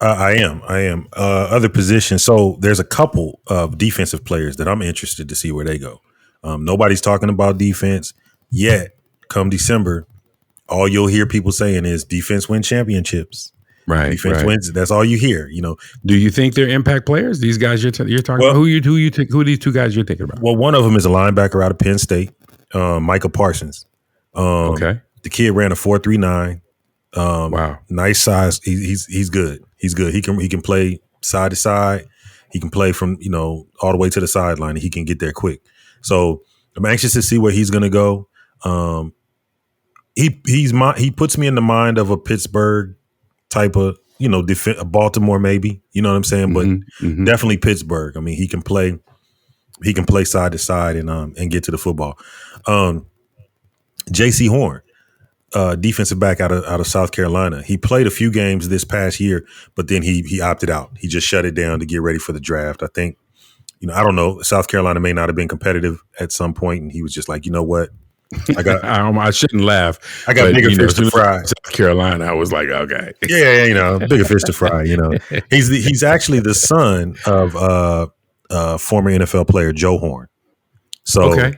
I am. Other positions. So there's a couple of defensive players that I'm interested to see where they go. Nobody's talking about defense yet. Come December, all you'll hear people saying is defense win championships. Right, Defense right. wins. That's all you hear. Do you think they're impact players? These guys you're talking Well, about? Who are these two guys you're thinking about? well, one of them is a linebacker out of Penn State, Micah Parsons. Okay. The kid ran a 4.39. Wow. Nice size. He's good. He's good. He can play side to side. He can play from all the way to the sideline. And he can get there quick. So I'm anxious to see where he's going to go. He puts me in the mind of a Pittsburgh type of Baltimore maybe. You know what I'm saying? But definitely Pittsburgh. I mean, he can play side to side and get to the football. J.C. Horn. Defensive back out of South Carolina. He played a few games this past year, but then he opted out. He just shut it down to get ready for the draft. I think, I don't know. South Carolina may not have been competitive at some point, and he was just like, you know what? I shouldn't laugh. I got bigger fish to fry. South Carolina, I was like, okay, yeah, bigger fish to fry. He's actually the son of former NFL player Joe Horn. So I'm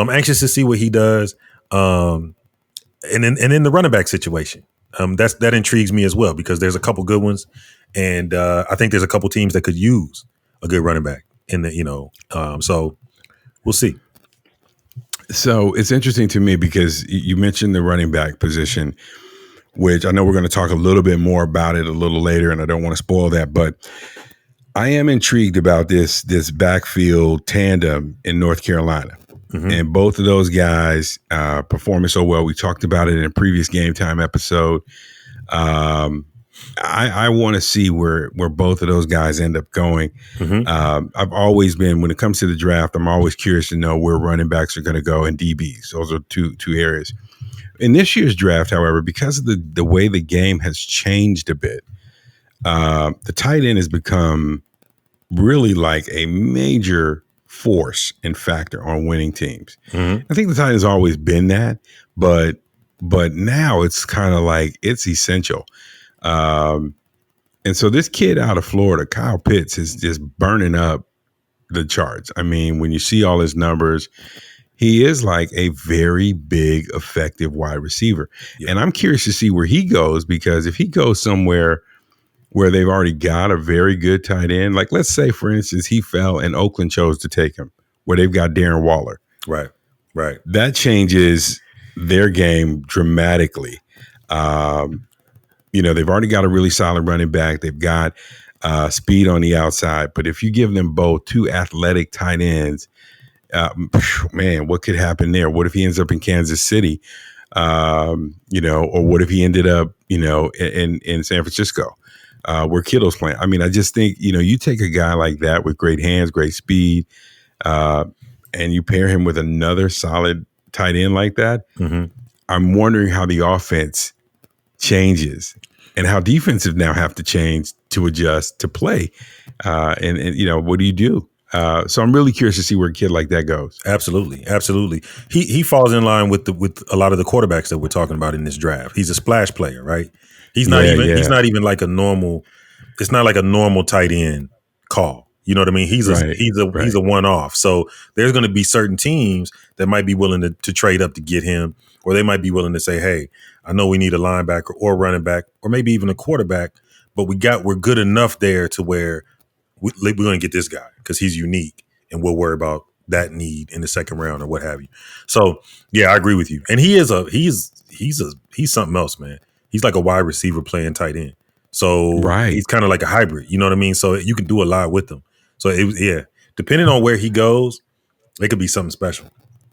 anxious to see what he does. And in the running back situation, that intrigues me as well because there's a couple good ones, and I think there's a couple teams that could use a good running back in the so we'll see. So it's interesting to me because you mentioned the running back position, which I know we're going to talk a little bit more about it a little later, and I don't want to spoil that, but I am intrigued about this backfield tandem in North Carolina. Mm-hmm. And both of those guys performing so well. We talked about it in a previous Game Time episode. I want to see where both of those guys end up going. Mm-hmm. I've always been, when it comes to the draft, I'm always curious to know where running backs are going to go and DBs. Those are two areas. In this year's draft, however, because of the way the game has changed a bit, the tight end has become really like a major force and factor on winning teams. Mm-hmm. I think the tight end has always been that, but now it's kind of like it's essential. And so this kid out of Florida, Kyle Pitts, is just burning up the charts. I mean, when you see all his numbers, he is like a very big, effective wide receiver. Yeah. And I'm curious to see where he goes, because if he goes somewhere where they've already got a very good tight end, like let's say, for instance, he fell and Oakland chose to take him, where they've got Darren Waller. Right. That changes their game dramatically. They've already got a really solid running back. They've got speed on the outside. But if you give them both two athletic tight ends, man, what could happen there? What if he ends up in Kansas City? Or what if he ended up, in San Francisco, where Kittle's playing? I mean, I just think, you take a guy like that with great hands, great speed, and you pair him with another solid tight end like that. Mm-hmm. I'm wondering how the offense changes and how defensive now have to change to adjust to play. And what do you do? So I'm really curious to see where a kid like that goes. Absolutely. He falls in line with a lot of the quarterbacks that we're talking about in this draft. He's a splash player, right? He's not even like a normal. It's not like a normal tight end call. You know what I mean? He's a one-off. So there's going to be certain teams that might be willing to trade up to get him, or they might be willing to say, hey, I know we need a linebacker or running back or maybe even a quarterback, but we're good enough there to where we're going to get this guy because he's unique, and we'll worry about that need in the second round or what have you. So yeah, I agree with you. And he's something else, man. He's like a wide receiver playing tight end. So he's kind of like a hybrid. You know what I mean? So you can do a lot with him. So depending on where he goes, it could be something special.